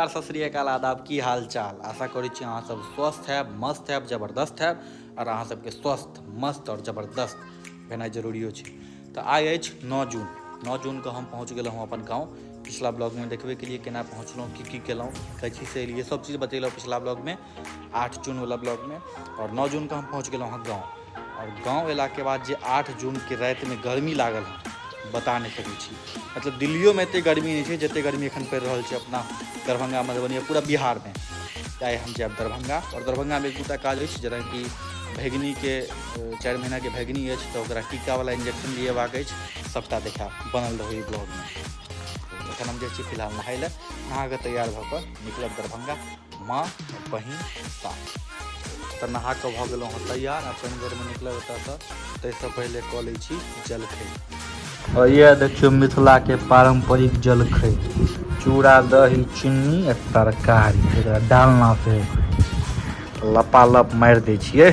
नमस्कार सत श्री अकाल आदाब की हाल चाल। आशा करै छी अहाँ सब स्वस्थ हैब, मस्त हैब, जबरदस्त हैब और अहाँ सबके स्वस्थ मस्त और जबरदस्त भेनाइ जरूरियो छै। तो आइ अछि 9 जून। 9 जून के हम पहुँच गेलहुँ अपन गाँव। पिछला ब्लॉग में देखबे के लिए केना पहुँचलहुँ, की केलहुँ, कथी से एलिए, सब चीज़ बतेलहुँ पिछला ब्लॉग में, 8 जून वाला ब्लॉग में। और 9 जून के हम पहुँच गेलहुँ हँ गाँव। और गाँव अयला के बाद जे 8 जून के राति में गर्मी लागल है बता नहीं सकै छी। मतलब दिल्लियों में एते गर्मी नहीं है जते गर्मी एखन पड़ि रहल छै अपना दरभंगा मधुबनी पूरा बिहार में। चाहे हम जाएब दरभंगा, और दरभंगा में एक दूटा काज अछि, जेना कि भगिनी के 4 महीना के भगिनी अछि तो ओकरा टीका वाला इंजेक्शन दिएबाक अछि। सबटा देखा बनल रहो ब्लॉग में। एखन हम जाइ छी फिलहाल नहाय लए, नहा के तैयार भऽ कऽ निकलब दरभंगा। माँ बहिन साथ तऽ नहा कऽ भऽ गेलहुँ हँ तैयार। आ कनि देर में निकलब एतऽसँ, ताहिसँ पहिले कऽ लै छी जलखै। और ये देखियो मिथिला के पारंपरिक जलखै, चूड़ा दही चीनी तरकारी, डालना से लपालप मारि दै छियै।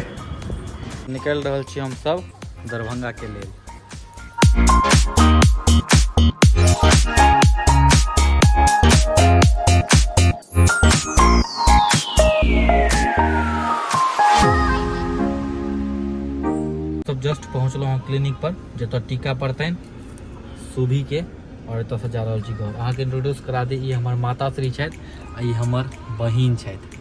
निकलि रहल छी हम सब दरभंगा के लेल। सब जस्ट पहुँचल हूँ क्लिनिक पर, जतऽ टीका पड़तनि सुभी के, और एतऽ से जा रहल छी घर। अहाँ के इंट्रोड्यूस करा दी, ये हमर माता श्री छथि आ ई हमर बहिन छथि।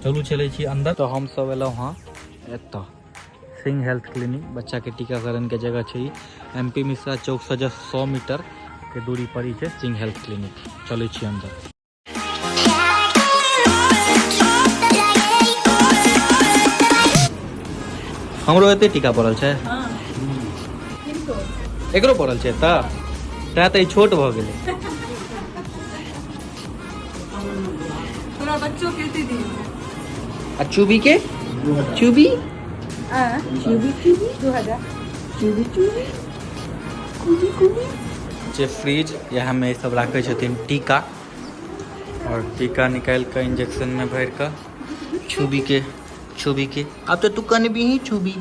चलू चलै छी अंदर। तो हम सब एलहुँ हँ एतऽ सिंह हेल्थ क्लिनिक, बच्चा के टीकाकरण के जगह छै। MP मिश्रा चौक से जस्ट 100 मीटर के दूरी पर ही छै सिंह हेल्थ क्लिनिक। चलै छी अंदर। हमरो एते टीका पड़ल छै, एकरो पड़ल छै तऽ ई छोट भऽ गेलै। हमरा बच्चों के दे दी। आ चूबी के चूबी चूबी 2000 चूबी जे फ्रिज यह में सब राखे छथिन टीका, और टीका निकाल कर इंजेक्शन में भर कर चूबी के अब तो तू कनबी ही चूबी,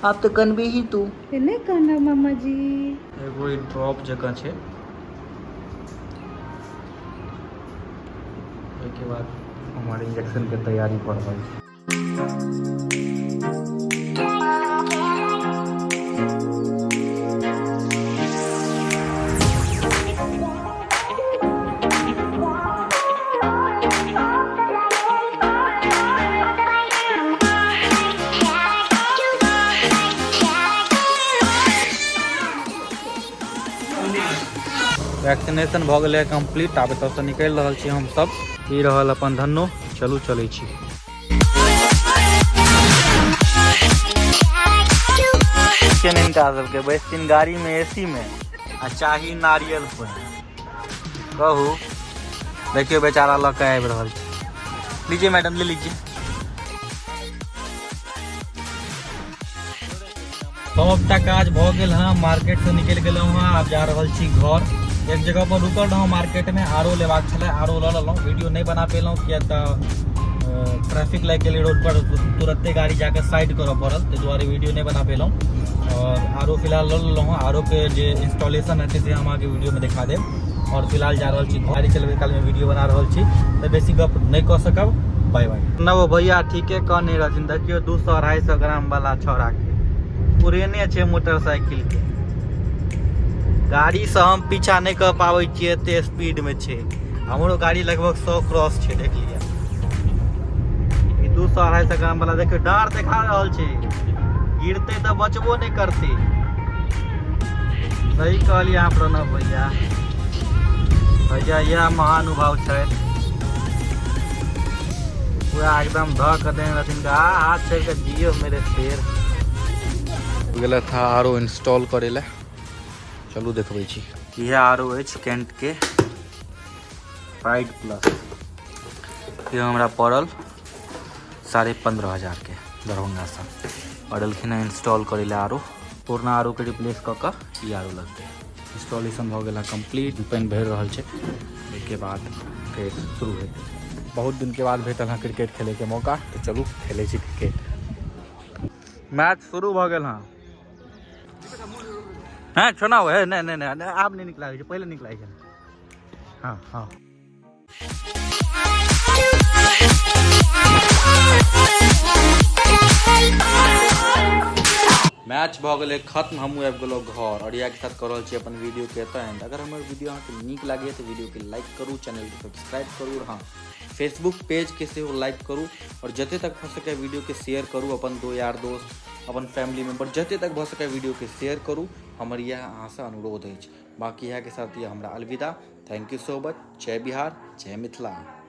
अब तो कनबी ही तू नहीं कहना मामा जी। एगो ड्रॉप जगह छै, के बाद हमारे इंजेक्शन के तैयारी पड़ रही है। वैक्सीनेशन भ गेलै कंप्लीट। आब एतऽ से निकलि रहल छी हम सब। ई रहल अपन धन्नो। चलू चलै छी। इनका सबके बैठतीन गाड़ी में AC में आ चाही नारियल पानि। कहू देखियो बेचारा लऽ के आबि रहल छै। लीजिए मैडम, ले लीजिए। सबटा काज भऽ गेल हँ, मार्केट से निकलि गेलहुँ हँ। आब जा रहल छी घर। एक जगह पर रुकल रहूँ मार्केट में, आरो लेबाक छलै, आरो लऽ लेलहुँ। वीडियो नहीं बना पेलहुँ किया तऽ ट्रैफिक लागि गेलै रोड पर, तुरंते गाड़ी जाके साइड करऽ पड़ल, ताहि दुआरे वीडियो नहीं बना पेलहुँ। और आरो फिलहाल लऽ लेलहुँ हँ। आरो के जे इंस्टॉलेशन हेतै से हम अहाँके वीडियो में दिखा देब। और फिलहाल जा रहल छी गाड़ी चलबै काल में वीडियो बना रहल छी, तऽ बेसी गप नहीं कऽ सकब। Bye bye. नवो भैया ठीके कहने रहथिन, देखियो 200-250 ग्राम वाला छौड़ा के पुरेने छै मोटरसाइकिल के। गाड़ी से हम पीछा नहीं कर पाबै छियै, एते स्पीड में छै। हमरो गाड़ी लगभग 100 क्रॉस छै, देख लिया। 200-250 ग्राम वाला देखियो डार देखा रहल छै, गिरते तो बचबो नहीं करते। सही कहलिए अहाँ प्रणव भैया। भैया यह महानुभाव छै, पूरा एकदम ध के देने रहथिन। हाथ छोड़ के जियो मेरे शेर। गेला था आरो इंस्टॉल करे ला। चलू देखबै छी। यह आरो अछि कैंट के प्राइड प्लस। ये हमरा पड़ल 15,500 के दरभंगा से। पड़लखिन इंस्टॉल करे ला आरो। पुरना आरो के रिप्लेस कऽ कऽ ई आरो लगतै। इंस्टॉलेशन भऽ गेल कंप्लीट, पानि भरि रहल छै। ओहिके बाद फेर शुरू हेतै। बहुत दिन के बाद भेटल हँ क्रिकेट खेले के मौका, तो चलू खेले छी क्रिकेट। मैच शुरू भऽ गेल हँ। हाँ छोना है नहीं नहीं नहीं, अब नहीं निकला, पहले निकला है। हाँ हाँ मैच भ गए खत्म, हम आबि गेलहुँ घर और के साथ कर रहल छी अपन वीडियो के एंड। अगर हमारे वीडियो अहाँके नीक लागैए तो वीडियो के लाइक करू, चैनल के सब्सक्राइब करू और हाँ फेसबुक पेज के सेहो लाइक करू और जते तक भ सके वीडियो के शेयर करू अपन दो यार दोस्त अपन फैमिली मेम्बर जते तक भ सके वीडियो के शेयर करू। हमर यह अहाँसँ अनुरोध अछि। बाकी इएह के साथ ये हमरा अलविदा। Thank you so much. जय बिहार, जय मिथिला।